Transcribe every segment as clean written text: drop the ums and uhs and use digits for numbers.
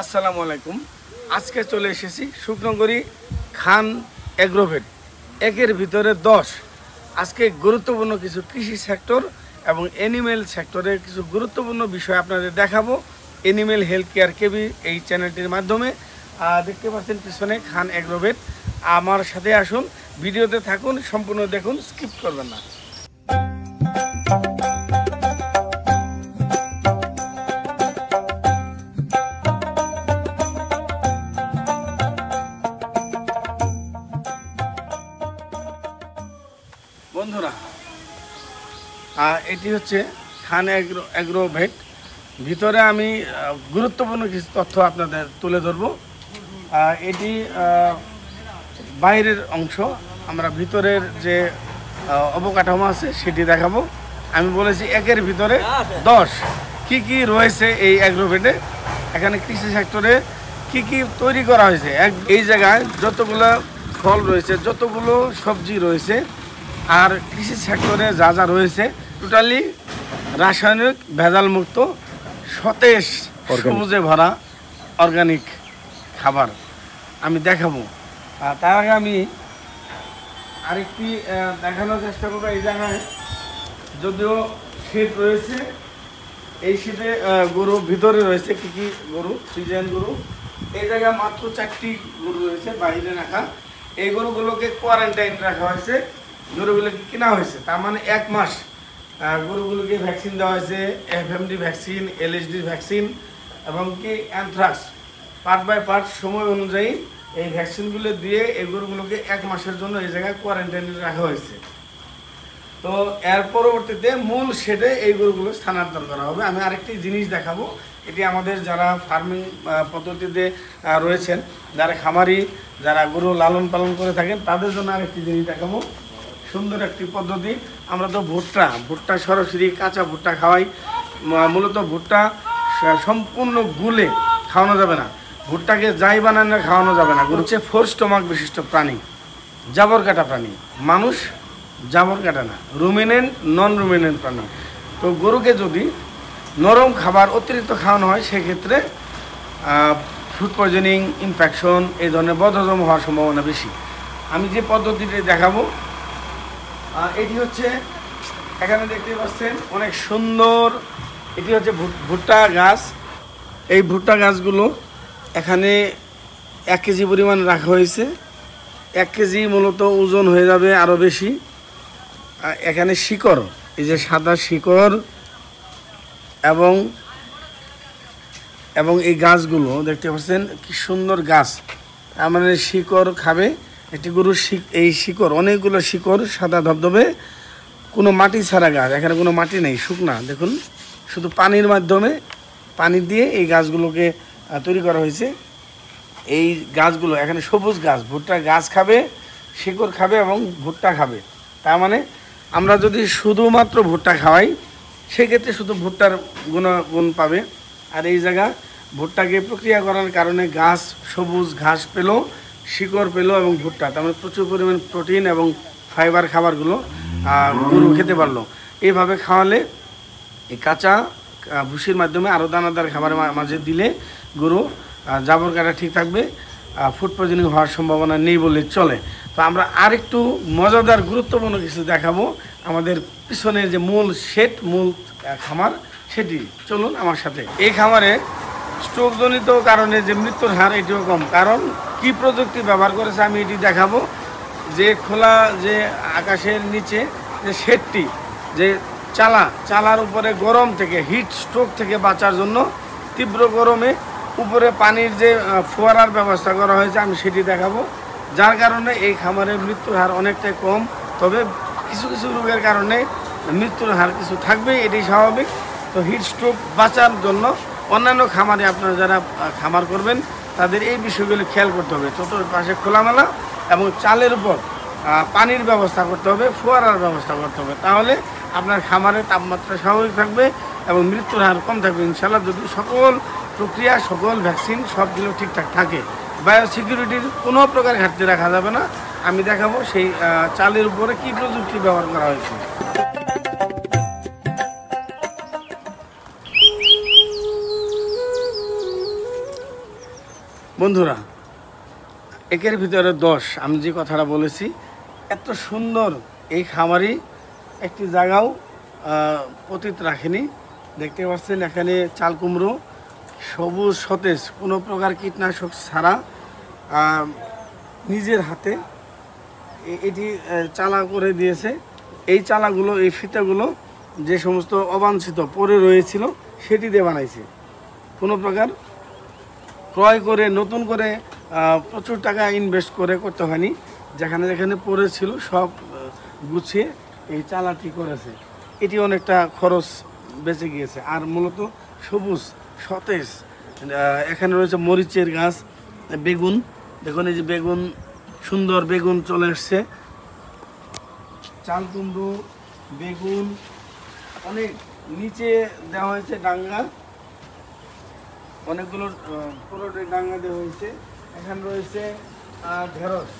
আসসালামু আলাইকুম। আজকে চলে এসেছি শুকনগরী খান এগ্রোভেট একের ভিতরে 10। আজকে গুরুত্বপূর্ণ কিছু কৃষি সেক্টর এবং অ্যানিমেল সেক্টরের কিছু গুরুত্বপূর্ণ বিষয় আপনাদের দেখাবো অ্যানিমেল হেলথ কেয়ার কেবি এই চ্যানেলটির মাধ্যমে। দেখতে পাচ্ছেন পিছনে খান এগ্রোভেট। আমার সাথে আসুন, ভিডিওতে থাকুন, সম্পূর্ণ দেখুন, স্কিপ করবেন না। বন্ধুরা, এটি হচ্ছে খান এগ্রোভেট। ভিতরে আমি গুরুত্বপূর্ণ কিছু তথ্য আপনাদের তুলে ধরব। এটি বাইরের অংশ, আমরা ভিতরের যে অবকাঠামো আছে সেটি দেখাবো। আমি বলেছি একের ভিতরে 10। কি কি রয়েছে এই এগ্রোভেটে, এখানে কৃষি সেক্টরে কি কি তৈরি করা হয়েছে। এই জায়গায় যতগুলো ফল রয়েছে, যতগুলো সবজি রয়েছে, আর কৃষি সেক্টরে যা যা রয়েছে টোটালি রাসায়নিক ভেজাল মুক্ত সতেজ সবুজে ভরা অর্গানিক খাবার আমি দেখাবো। তার আগে আমি আরেকটি দেখানোর চেষ্টা করবো। এই জায়গায় যদিও শীত রয়েছে, এই শীতে গরু ভিতরে রয়েছে কি কি গরু, ফ্রিজিয়ান গরু। এই জায়গায় মাত্র 4টি গরু রয়েছে বাইরে রাখা। এই গরুগুলোকে কোয়ারেন্টাইন রাখা হয়েছে, গরুগুলোকে কেনা হয়েছে। তার মানে 1 মাস গরুগুলোকে ভ্যাকসিন দেওয়া হয়েছে, এফএমডি ভ্যাকসিন, এলএসডি ভ্যাকসিন এবং কি অ্যানথ্রাক্স, পার্ট বাই পার্ট সময় অনুযায়ী এই ভ্যাকসিনগুলো দিয়ে এই গরুগুলোকে 1 মাসের জন্য এই জায়গায় কোয়ারেন্টাইনে রাখা হয়েছে। তো এর পরবর্তীতে মূল শেডে এই গরুগুলো স্থানান্তর করা হবে। আমি আরেকটি জিনিস দেখাবো, এটি আমাদের যারা ফার্মিং পদ্ধতিতে রয়েছেন, যারা খামারি, যারা গরু লালন পালন করে থাকেন, তাদের জন্য আরেকটি জিনিস দেখাবো। সুন্দর একটি পদ্ধতি। আমরা তো ভুট্টা সরাসরি কাঁচা ভুট্টা খাওয়াই। মূলত ভুট্টা সম্পূর্ণ গুলে খাওয়ানো যাবে না, ভুট্টাকে যাই বানানো খাওয়ানো যাবে না। গরু হচ্ছে 4 স্টমাক বিশিষ্ট প্রাণী, জাবর কাটা প্রাণী। মানুষ জাবর কাটা না, রুমিনেন্ট নন রুমিনেন্ট প্রাণী। তো গরুকে যদি নরম খাবার অতিরিক্ত খাওয়ানো হয়, সেক্ষেত্রে ফুড পয়জনিং, ইনফেকশন, এই ধরনের বদহজম হওয়ার সম্ভাবনা বেশি। আমি যে পদ্ধতিটি দেখাবো, এটি হচ্ছে এখানে দেখতে পাচ্ছেন অনেক সুন্দর, এটি হচ্ছে ভুট্টা গাছ। এই ভুট্টা গাছগুলো এখানে 1 কেজি পরিমাণ রাখা হয়েছে। 1 কেজি মূলত ওজন হয়ে যাবে আরও বেশি। এখানে শিকড়, এই যে সাদা শিকড়, এবং এই গাছগুলো দেখতে পাচ্ছেন কি সুন্দর গাছ। তার মানে শিকড় খাবে একটি গরু। এই শিকড়, অনেকগুলো শিকড়, সাদা ধবধবে, কোনো মাটি ছাড়া গাছ। এখানে কোনো মাটি নেই, শুকনা। দেখুন, শুধু পানির মাধ্যমে, পানি দিয়ে এই গাছগুলোকে তৈরি করা হয়েছে। এই গাছগুলো এখানে সবুজ গাছ, ভুট্টা গাছ খাবে, শিকড় খাবে এবং ভুট্টা খাবে। তার মানে আমরা যদি শুধুমাত্র ভুট্টা খাওয়াই, সেক্ষেত্রে শুধু ভুট্টার গুণ পাবে। আর এই জায়গা ভুট্টাকে প্রক্রিয়া করার কারণে গাছ সবুজ ঘাস পেল, শিকড় পেল এবং ভুট্টা, তার মানে প্রচুর পরিমাণ প্রোটিন এবং ফাইবার খাবারগুলো গরু খেতে পারলো। এইভাবে খাওয়ালে এই কাঁচা ভুসির মাধ্যমে আরও দানাদার খাবারের মাঝে দিলে গরু জাবর কাটা ঠিক থাকবে, ফুড পয়জনিং হওয়ার সম্ভাবনা নেই বলে চলে। তো আমরা আরেকটু মজাদার গুরুত্বপূর্ণ কিছু দেখাবো। আমাদের পিছনের যে মূল শেড, মূল খামার, সেটি চলুন আমার সাথে। এই খামারে স্ট্রোকজনিত কারণে যে মৃত্যুর হার এটিও কম। কারণ কি প্রযুক্তি ব্যবহার করেছে আমি এটি দেখাবো। যে খোলা, যে আকাশের নিচে যে শেডটি, যে চালার উপরে গরম থেকে, হিট স্ট্রোক থেকে বাঁচার জন্য তীব্র গরমে উপরে পানির যে ফোয়ারার ব্যবস্থা করা হয়েছে, আমি সেটি দেখাবো। যার কারণে এই খামারের মৃত্যুর হার অনেকটাই কম। তবে কিছু কিছু রোগের কারণে মৃত্যুর হার কিছু থাকবে, এটি স্বাভাবিক। তো হিট স্ট্রোক বাঁচার জন্য অন্যান্য খামারে আপনারা যারা খামার করবেন, তাদের এই বিষয়গুলি খেয়াল করতে হবে। চতুর্পাশে খোলামেলা এবং চালের উপর পানির ব্যবস্থা করতে হবে, ফোয়ারার ব্যবস্থা করতে হবে। তাহলে আপনার খামারের তাপমাত্রা স্বাভাবিক থাকবে এবং মৃত্যুর হার কম থাকবে ইনশাল্লাহ, যদি সকল প্রক্রিয়া, সকল ভ্যাকসিন সবগুলো ঠিকঠাক থাকে। বায়োসিকিউরিটির কোনো প্রকার ঘাটতি রাখা যাবে না। আমি দেখাবো সেই চালের উপরে কী প্রযুক্তি ব্যবহার করা হয়েছে। বন্ধুরা, একের ভিতরে 10 আমি যে কথাটা বলেছি, এত সুন্দর এই খামারি একটি জায়গাও পতিত রাখেনি। দেখতে পাচ্ছেন এখানে চাল কুমড়ো সবুজ সতেজ, কোনো প্রকার কীটনাশক ছাড়া নিজের হাতে এটি চালা করে দিয়েছে। এই চালাগুলো, এই ফিতাগুলো যে সমস্ত অবাঞ্ছিত পরে রয়েছিল সেটি দিয়ে বানাইছে। কোনো প্রকার ক্রয় করে নতুন করে প্রচুর টাকা ইনভেস্ট করে করতে হয়নি। যেখানে যেখানে পড়েছিল সব গুছিয়ে এই চালাটি করেছে। এটি অনেকটা খরচ বেঁচে গিয়েছে। আর মূলত সবুজ সতেজ, এখানে রয়েছে মরিচের গাছ, বেগুন, দেখুন এই যে বেগুন, সুন্দর বেগুন চলে এসছে, চাল কুমড়ো, বেগুন, অনেক নিচে দেওয়া হয়েছে ডাঙ্গা, অনেকগুলো পুরোটাই ডাঙ্গা দেওয়া হয়েছে। এখানে রয়েছে ঢেঁড়স,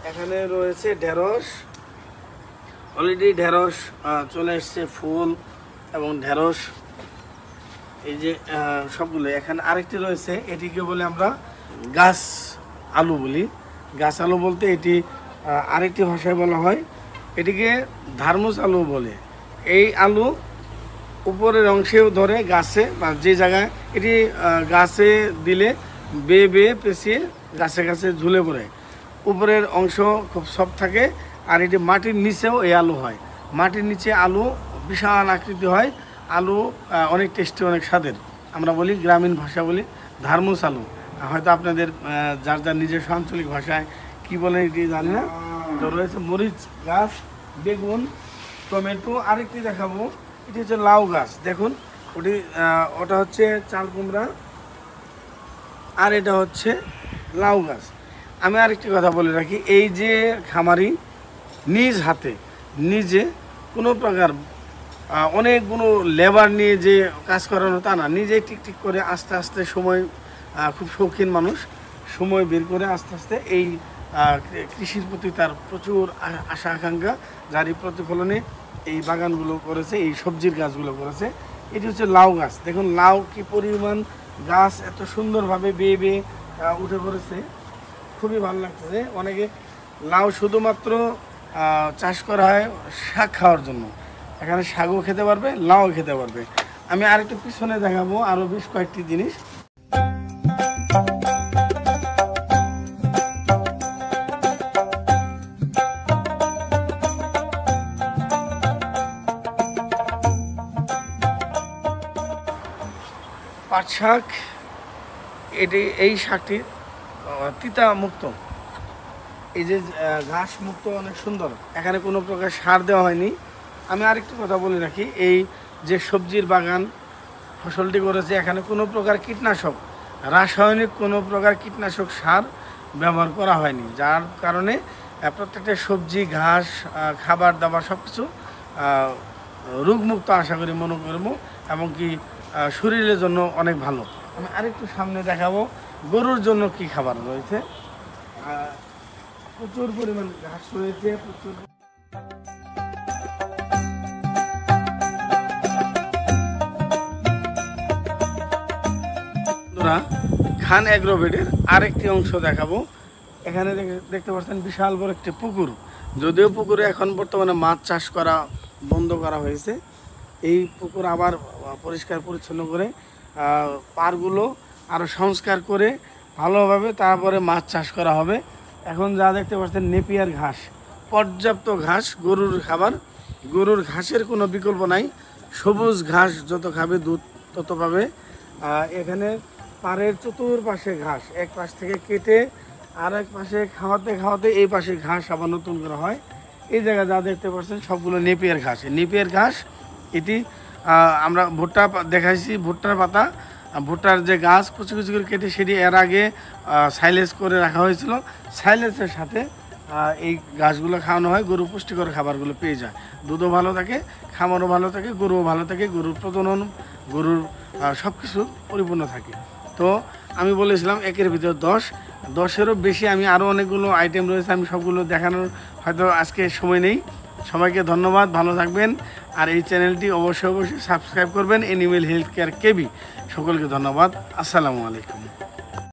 এখানে রয়েছে ঢেঁড়স, অলরেডি ঢেঁড়স চলে এসছে, ফুল এবং ঢেঁড়স, এই যে সবগুলো। এখানে আরেকটি রয়েছে, এটিকে বলে আমরা গাছ আলু বলি। গাছ আলু বলতে এটি আরেকটি ভাষায় বলা হয়, এটিকে ধারমুজ আলু বলে। এই আলু উপরের অংশেও ধরে গাছে, বা যে জায়গায় এটি গাছে দিলে বেয়ে বেয়ে পেঁচিয়ে গাছে গাছে ঝুলে পড়ে, উপরের অংশ খুব সফট থাকে। আর এটি মাটির নিচেও এই আলু হয়। মাটির নিচে আলু বিশাল আকৃতি হয়, আলু অনেক টেস্টি, অনেক স্বাদের। আমরা বলি, গ্রামীণ ভাষা বলি ধারমুজ আলু। হয়তো আপনাদের যার যার নিজস্ব আঞ্চলিক ভাষায় কী বলে এটি জানি না। তো রয়েছে মরিচ গাছ, বেগুন, টমেটো। আরেকটি দেখাবো, এটি হচ্ছে লাউ গাছ। দেখুন ওটা হচ্ছে চাল কুমড়া, আর এটা হচ্ছে লাউ গাছ। আমি আরেকটি কথা বলে রাখি, এই যে খামারি নিজ হাতে নিজে কোনো প্রকার অনেকগুলো লেবার নিয়ে যে কাজ করানো তা না, নিজেই টিকটিক করে আস্তে আস্তে সময়, খুব শৌখিন মানুষ, সময় বের করে আস্তে আস্তে এই কৃষির প্রতি তার প্রচুর আশা আকাঙ্ক্ষা, যারই প্রতিফলনে এই বাগানগুলো করেছে, এই সবজির গাছগুলো করেছে। এটি হচ্ছে লাউ গাছ। দেখুন লাউ কি পরিমাণ গাছ, এত সুন্দরভাবে বেয়ে বেয়ে উঠে পড়েছে, খুবই ভালো লাগতেছে। অনেকে লাউ শুধুমাত্র চাষ করা হয় শাক খাওয়ার জন্য, এখানে শাকও খেতে পারবে, লাউও খেতে পারবে। আমি আরেকটু পিছনে দেখাবো আরও বেশ কয়েকটি জিনিস। পাট শাক, এই শাকটি তিতা মুক্ত, এই যে ঘাস মুক্ত, অনেক সুন্দর। এখানে কোনো প্রকার সার দেওয়া হয়নি। আমি আরেকটি কথা বলে রাখি, এই যে সবজির বাগান ফসলটি করেছে, এখানে কোনো প্রকার কীটনাশক, রাসায়নিক কোনো প্রকার কীটনাশক সার ব্যবহার করা হয়নি, যার কারণে প্রত্যেকটা সবজি, ঘাস, খাবার দাবার সব কিছু রোগমুক্ত আশা করি মনে করবো, এমনকি শরীরের জন্য অনেক ভালো। আমি আরেকটু সামনে দেখাবো গরুর জন্য কি খাবার রয়েছে। প্রচুর পরিমাণ ঘাস রয়েছে, প্রচুর। খান এগ্রোভেটের আরেকটি অংশ দেখাবো। এখানে দেখতে পাচ্ছেন বিশাল বড় একটি পুকুর। যদিও পুকুরে এখন বর্তমানে মাছ চাষ করা বন্ধ করা হয়েছে, এই পুকুর আবার পরিষ্কার পরিচ্ছন্ন করে পাড়গুলো আরও সংস্কার করে ভালোভাবে তারপরে মাছ চাষ করা হবে। এখন যা দেখতে পাচ্ছেন নেপিয়ার ঘাস, পর্যাপ্ত ঘাস, গরুর খাবার, গরুর ঘাসের কোনো বিকল্প নাই। সবুজ ঘাস যত খাবে দুধ তত পাবে। এখানে পাড়ের চতুর্পাশে ঘাস, এক পাশ থেকে কেটে আর এক পাশে খাওয়াতে খাওয়াতে এই পাশে ঘাস আবার নতুন করা হয়। এই জায়গায় যা দেখতে পাচ্ছেন সবগুলো নেপিয়ার ঘাস। নেপিয়ার ঘাস এটি আমরা ভুট্টা দেখাইছি, ভুট্টার পাতা, ভুট্টার যে গাছ কুচি কুচি করে কেটে সেটি এর আগে সাইলেজ করে রাখা হয়েছিল। সাইলেজের সাথে এই গাছগুলো খাওয়ানো হয়, গরু পুষ্টিকর খাবারগুলো পেয়ে যায়, দুধও ভালো থাকে, খামারও ভালো থাকে, গরুও ভালো থাকে, গরুর প্রজনন, গরুর সব কিছু পরিপূর্ণ থাকে। তো আমি বলেছিলাম একের ভিতর 10-10-এরও বেশি, আমি আরও অনেকগুলো আইটেম রয়েছে, আমি সবগুলো দেখানোর হয়তো আজকে সময় নেই। সবাইকে ধন্যবাদ, ভালো থাকবেন। আর এই চ্যানেলটি অবশ্যই সাবস্ক্রাইব করবেন, এনিমেল হেলথ কেয়ার কেবি। সকলকে ধন্যবাদ, আসসালামু আলাইকুম।